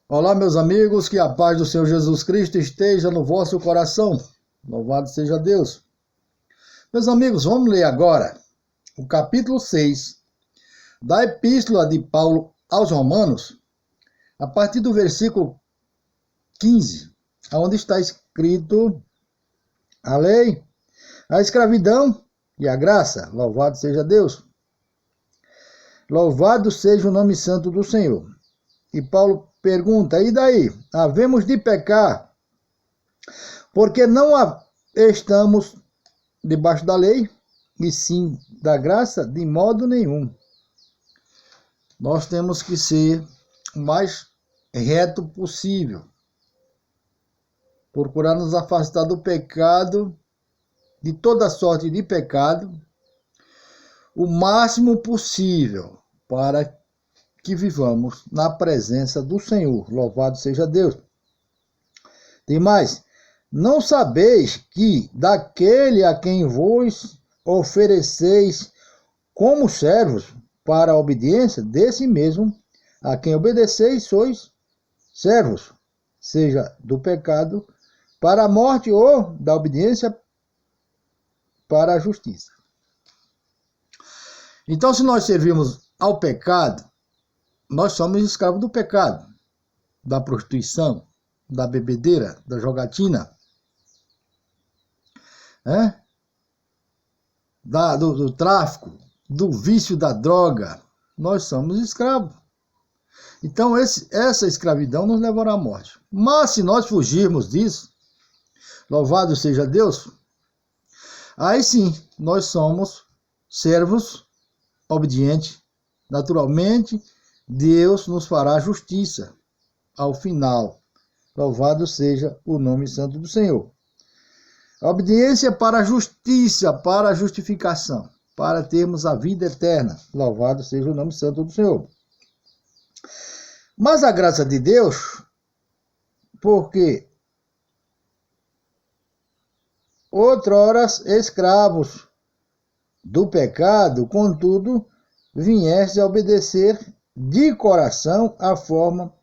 Olá, meus amigos, que a paz do Senhor Jesus Cristo esteja no vosso coração. Louvado seja Deus. Meus amigos, vamos ler agora o capítulo 6 da Epístola de Paulo aos Romanos, a partir do versículo 15, onde está escrito a lei, a escravidão e a graça. Louvado seja Deus. Louvado seja o nome santo do Senhor. E Paulo pergunta, e daí? Havemos de pecar, porque não estamos debaixo da lei, e sim da graça, de modo nenhum. Nós temos que ser o mais reto possível, procurar nos afastar do pecado, de toda sorte de pecado, o máximo possível, para que vivamos na presença do Senhor. Louvado seja Deus. Tem mais. Não sabeis que daquele a quem vos ofereceis como servos para a obediência, desse mesmo a quem obedeceis sois servos, seja do pecado para a morte ou da obediência para a justiça. Então, se nós servimos ao pecado, nós somos escravos do pecado, da prostituição, da bebedeira, da jogatina, do tráfico, do vício da droga. Nós somos escravos. Então, essa escravidão nos levará à morte. Mas se nós fugirmos disso, louvado seja Deus, aí sim, nós somos servos obedientes. Naturalmente, Deus nos fará justiça ao final. Louvado seja o nome santo do Senhor. A obediência para a justiça, para a justificação, para termos a vida eterna. Louvado seja o nome santo do Senhor. Mas a graça de Deus, porque outrora escravos do pecado, contudo, vieste a obedecer de coração a forma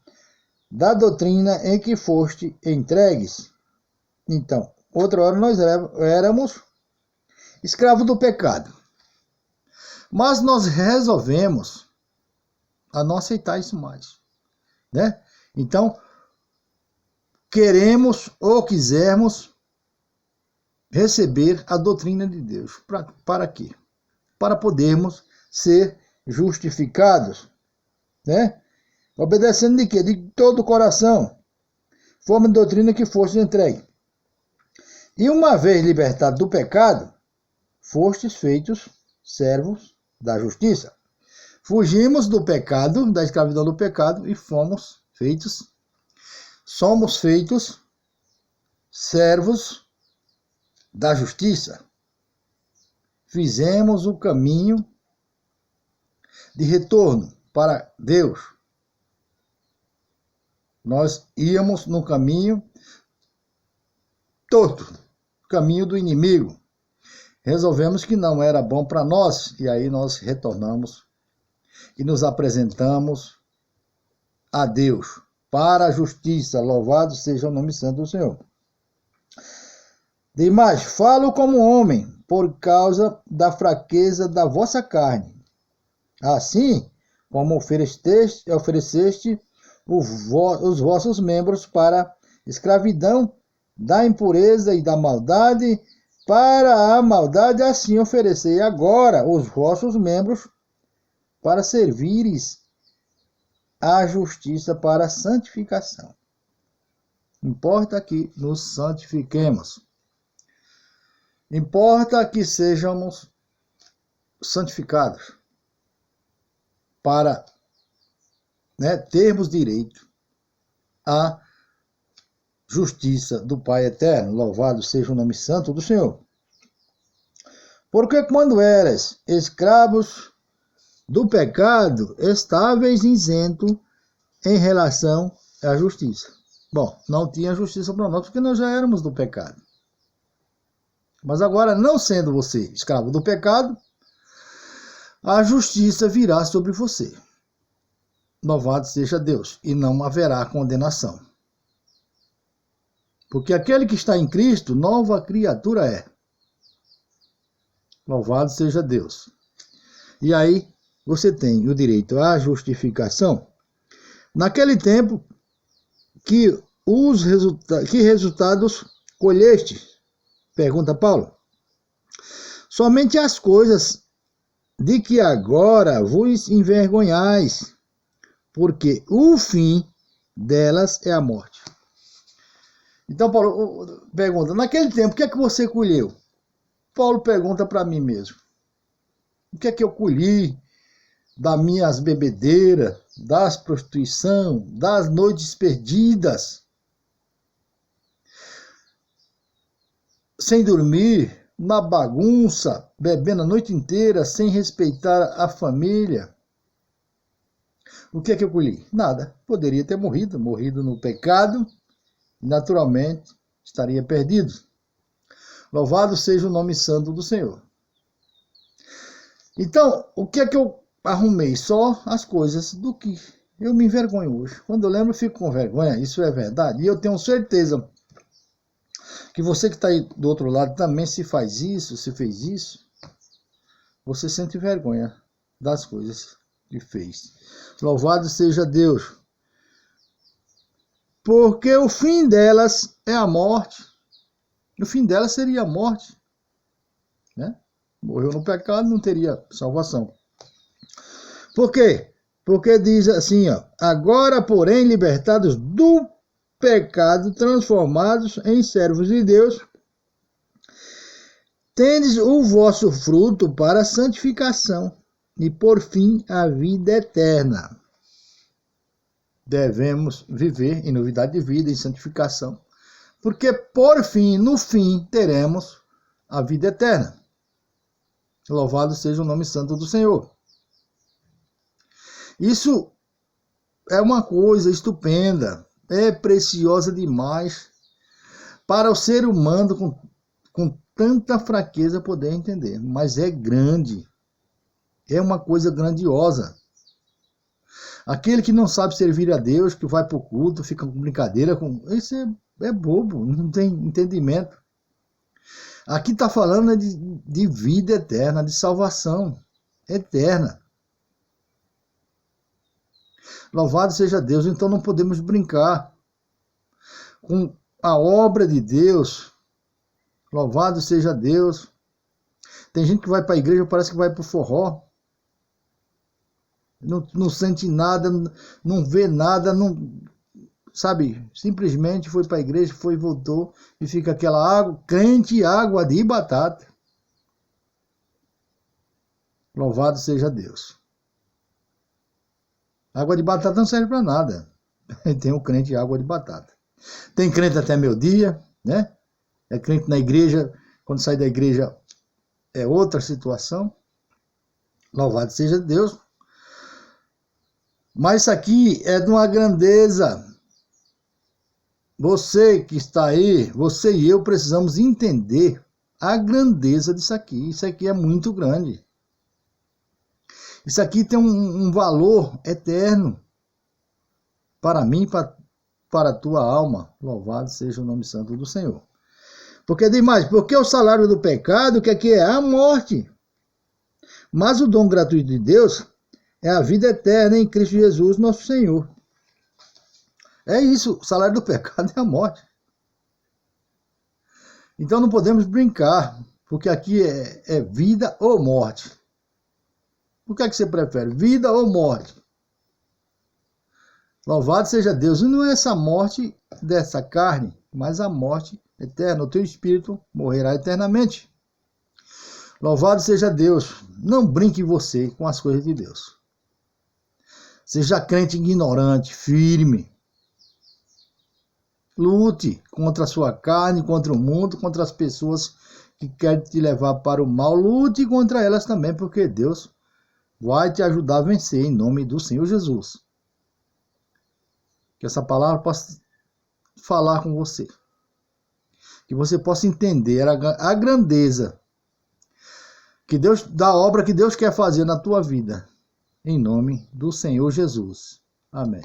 da doutrina em que foste entregues. Então, outra hora nós éramos escravos do pecado. Mas nós resolvemos a não aceitar isso mais, né? Então, queremos ou quisermos receber a doutrina de Deus. Para quê? Para podermos ser justificados, né? Obedecendo de quê? De todo o coração, forma de doutrina que foste entregue. E uma vez libertados do pecado, fostes feitos servos da justiça. Fugimos do pecado, da escravidão do pecado, e somos feitos servos da justiça. Fizemos o caminho de retorno para Deus. Nós íamos no caminho torto, caminho do inimigo. Resolvemos que não era bom para nós, e aí nós retornamos e nos apresentamos a Deus para a justiça. Louvado seja o nome santo do Senhor. Demais, falo como homem, por causa da fraqueza da vossa carne. Assim como ofereceste os vossos membros para escravidão da impureza e da maldade, para a maldade, assim oferecei agora os vossos membros para servires à justiça, para a santificação. Importa que nos santifiquemos. Importa que sejamos santificados para termos direito à justiça do Pai Eterno. Louvado seja o nome santo do Senhor. Porque quando eras escravos do pecado, estáveis isento em relação à justiça. Bom, não tinha justiça para nós porque nós já éramos do pecado. Mas agora, não sendo você escravo do pecado, a justiça virá sobre você. louvado seja Deus, e não haverá condenação. Porque aquele que está em Cristo, nova criatura é. Louvado seja Deus. E aí, você tem o direito à justificação. Naquele tempo, que resultados colheste? Pergunta Paulo. Somente as coisas de que agora vos envergonhais, porque o fim delas é a morte. Então, Paulo pergunta, naquele tempo, o que é que você colheu? Paulo pergunta para mim mesmo. O que é que eu colhi das minhas bebedeiras, das prostituição, das noites perdidas, sem dormir, na bagunça, bebendo a noite inteira, sem respeitar a família? O que é que eu colhi? Nada. Poderia ter morrido no pecado, naturalmente estaria perdido. Louvado seja o nome santo do Senhor. Então, o que é que eu arrumei? Só as coisas do que eu me envergonho hoje. Quando eu lembro, eu fico com vergonha, isso é verdade. E eu tenho certeza que você que está aí do outro lado também, se faz isso, se fez isso, você sente vergonha das coisas que fez. Louvado seja Deus. Porque o fim delas é a morte. O fim delas seria a morte, né? Morreu no pecado, não teria salvação. Por quê? Porque diz assim, ó, agora, porém, libertados do pecado, transformados em servos de Deus, tendes o vosso fruto para a santificação e, por fim, a vida eterna. Devemos viver em novidade de vida, em santificação, porque, por fim, no fim, teremos a vida eterna. Louvado seja o nome santo do Senhor. Isso é uma coisa estupenda, é preciosa demais para o ser humano com tanta fraqueza poder entender, mas é grande, é uma coisa grandiosa. Aquele que não sabe servir a Deus, que vai para o culto, fica com brincadeira, isso é bobo, não tem entendimento. Aqui está falando de vida eterna, de salvação eterna. Louvado seja Deus. Então não podemos brincar com a obra de Deus. Louvado seja Deus. Tem gente que vai para a igreja, parece que vai para o forró. Não sente nada, não vê nada, não, sabe? Simplesmente foi para a igreja, foi e voltou, e fica aquela água, crente água de batata. Louvado seja Deus. Água de batata não serve para nada. Tem um crente água de batata. Tem crente até meio-dia, né? É crente na igreja, quando sai da igreja é outra situação. Louvado seja Deus. Mas isso aqui é de uma grandeza. Você que está aí, você e eu precisamos entender a grandeza disso aqui. Isso aqui é muito grande. Isso aqui tem um valor eterno para mim, para a tua alma. Louvado seja o nome santo do Senhor. Porque diz mais, porque o salário do pecado, que aqui é a morte. Mas o dom gratuito de Deus é a vida eterna em Cristo Jesus, nosso Senhor. É isso, o salário do pecado é a morte. Então não podemos brincar, porque aqui é vida ou morte. O que é que você prefere, vida ou morte? Louvado seja Deus. E não é essa morte dessa carne, mas a morte eterna. O teu espírito morrerá eternamente. Louvado seja Deus. Não brinque você com as coisas de Deus. Seja crente ignorante, firme. Lute contra a sua carne, contra o mundo, contra as pessoas que querem te levar para o mal. Lute contra elas também, porque Deus vai te ajudar a vencer em nome do Senhor Jesus. Que essa palavra possa falar com você. Que você possa entender a grandeza que Deus, da obra que Deus quer fazer na tua vida. Em nome do Senhor Jesus. Amém.